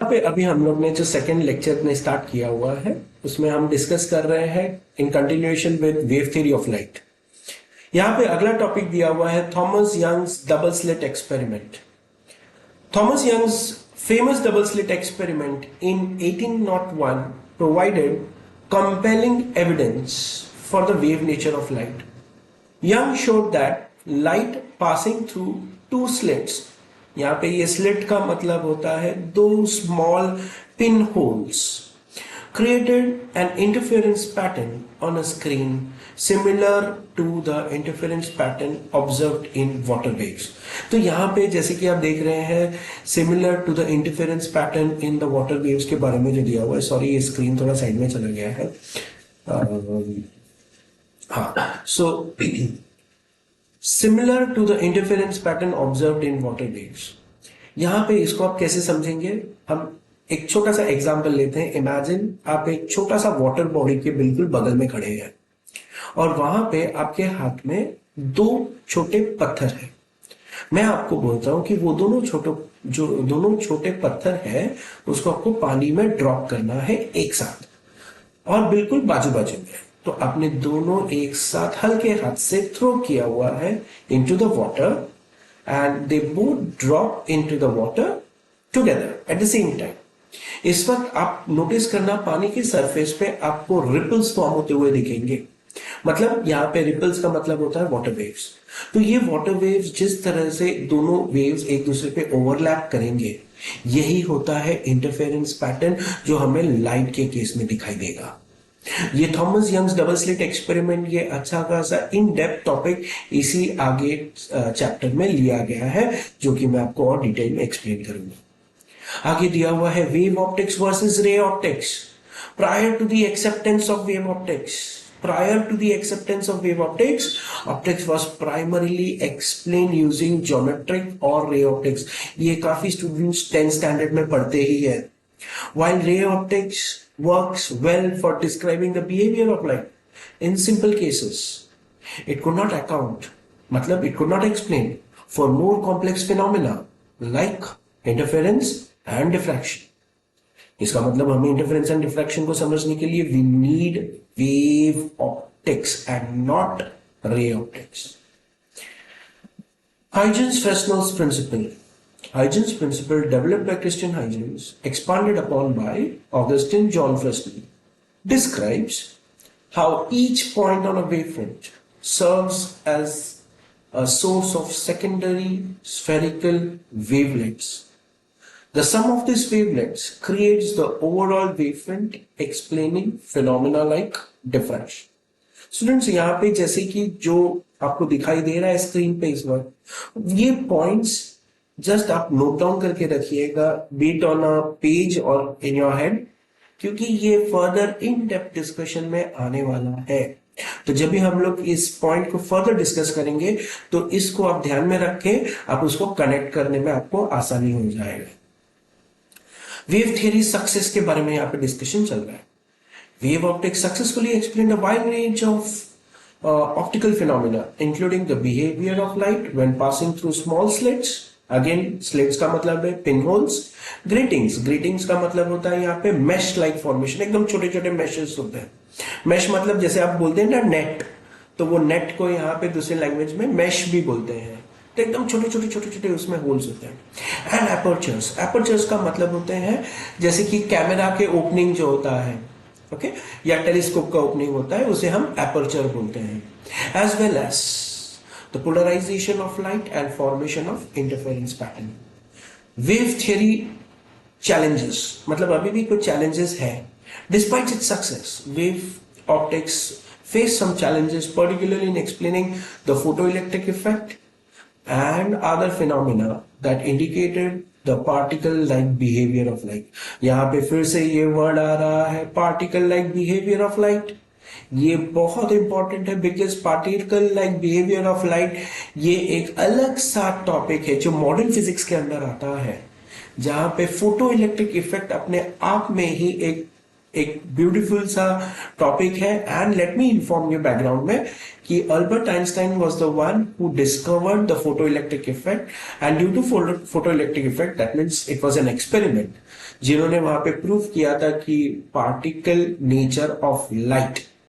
यहाँ पे अभी हम लोग ने जो सेकेंड लेक्चर में स्टार्ट किया हुआ है उसमें हम डिस्कस कर रहे हैं in continuation with wave theory of light. यहाँ पे अगला टॉपिक दिया हुआ है Thomas Young's double slit experiment. Thomas Young's famous double slit experiment in 1801 provided compelling evidence for the wave nature of light. Young showed that light passing through two slits, यहाँ पे ये slit का मतलब होता है दो small pin holes, created an interference pattern on a screen similar to the interference pattern observed in water waves। तो यहाँ पे जैसे कि आप देख रहे हैं similar to the interference pattern in the water waves के बारे में जो दिया हुआ है, सॉरी ये स्क्रीन थोड़ा साइड में चला गया है। हाँ, so similar to the interference pattern observed in water waves। यहाँ पे इसको आप कैसे समझेंगे, हम एक छोटा सा एग्जाम्पल लेते हैं। इमेजिन आप एक छोटा सा वाटर बॉडी के बिल्कुल बगल में खड़े हैं और वहां पे आपके हाथ में दो छोटे पत्थर हैं। मैं आपको बोलता हूं कि वो दोनों छोटे पत्थर हैं उसको आपको पानी में ड्रॉप करना है एक साथ और बिल्कुल बाजू बाजू में। तो आपने दोनों एक साथ हल्के हाथ से थ्रो किया हुआ है into the water and they both drop into the water together at the same time. इस वक्त आप नोटिस करना पानी की सरफेस पे आपको रिपल्स फॉर्म होते हुए दिखेंगे। मतलब यहाँ पे रिपल्स का मतलब होता है वाटर वेव्स। तो ये वाटर वेव्स जिस तरह से दोनों वेव्स एक दूसरे पे ओवरलैप करेंगे यही होता है इंटरफेरेंस पैटर्न जो हमें लाइट के केस में दिखाई देगा। ये Thomas Young's double slit experiment ये अच्छा खासा इन डेप्थ टॉपिक इसी आगे चैप्टर में लिया गया है जो कि मैं आपको और डिटेल में एक्सप्लेन करूंगा। आगे दिया हुआ है wave optics versus ray optics. Prior to the acceptance of wave optics, optics was primarily explained using geometric or ray optics। ये काफी स्टूडेंट्स 10th स्टैंडर्ड में पढ़ते ही है। While ray optics works well for describing the behavior of light in simple cases, it could not explain for more complex phenomena like interference and diffraction. इसका मतलब हमें interference and diffraction को समझने के लिए we need wave optics and not ray optics. Huygens-Fresnel's principle developed by Christian Huygens, expanded upon by Augustin John Fresnel, describes how each point on a wavefront serves as a source of secondary spherical wavelets। The sum of these wavelets creates the overall wavefront explaining phenomena like diffraction। Students यहाँ पे जैसे कि जो आपको दिखाई दे रहा है screen पे इस वक्त, ये पॉइंट्स जस्ट आप नोट डाउन करके रखिएगा बीट ऑन अ पेज और इन योर हेड, क्योंकि ये फर्दर इन डेप्थ डिस्कशन में आने वाला है। तो जब भी हम लोग इस पॉइंट को फर्दर डिस्कस करेंगे तो इसको आप ध्यान में रख के आप उसको कनेक्ट करने में आपको आसानी हो जाएगा। वेव थियरी सक्सेस के बारे में यहाँ पे डिस्कशन चल रहा है। Wave optics successfully explain a wide range of optical phenomena including the behaviour of light when passing through small slits. Again slits का मतलब है पिन होल्स। ग्रेटिंग्स का मतलब होता है यहाँ पे मैश लाइक फॉर्मेशन, एकदम छोटे छोटे मैशेस होते हैं। मैश मतलब जैसे आप बोलते हैं ना नेट, तो वो नेट को यहाँ पे दूसरे लैंग्वेज में मैश भी बोलते हैं। तो एकदम छोटे छोटे उसमें होल्स होते हैं। एंड एपर्चर्स का मतलब होते हैं जैसे कि कैमरा के ओपनिंग जो होता है, ओके, या टेलीस्कोप का ओपनिंग होता है, उसे हम एपर्चर बोलते हैं। As well as the polarization of light and formation of interference pattern. Wave theory challenges, मतलब अभी भी कुछ चैलेंजेस है। Despite its success, wave optics face some challenges, particularly in explaining the photoelectric effect and other phenomena that indicated the particle-like behavior of light। यहाँ पे फिर से ये वर्ड आ रहा है particle-like behavior of light। ये बहुत इंपॉर्टेंट है because particle-like behavior of light ये एक अलग सा टॉपिक है जो मॉडर्न फिजिक्स के अंदर आता है, जहां पे फोटो इलेक्ट्रिक इफेक्ट अपने आप में ही एक ब्यूटीफुल सा टॉपिक है। And let me inform you background में कि Albert Einstein was the one who discovered the photo electric effect and due to photo electric effect that means it was an experiment. जिन्होंने वहां पे prove किया था कि particle nature of light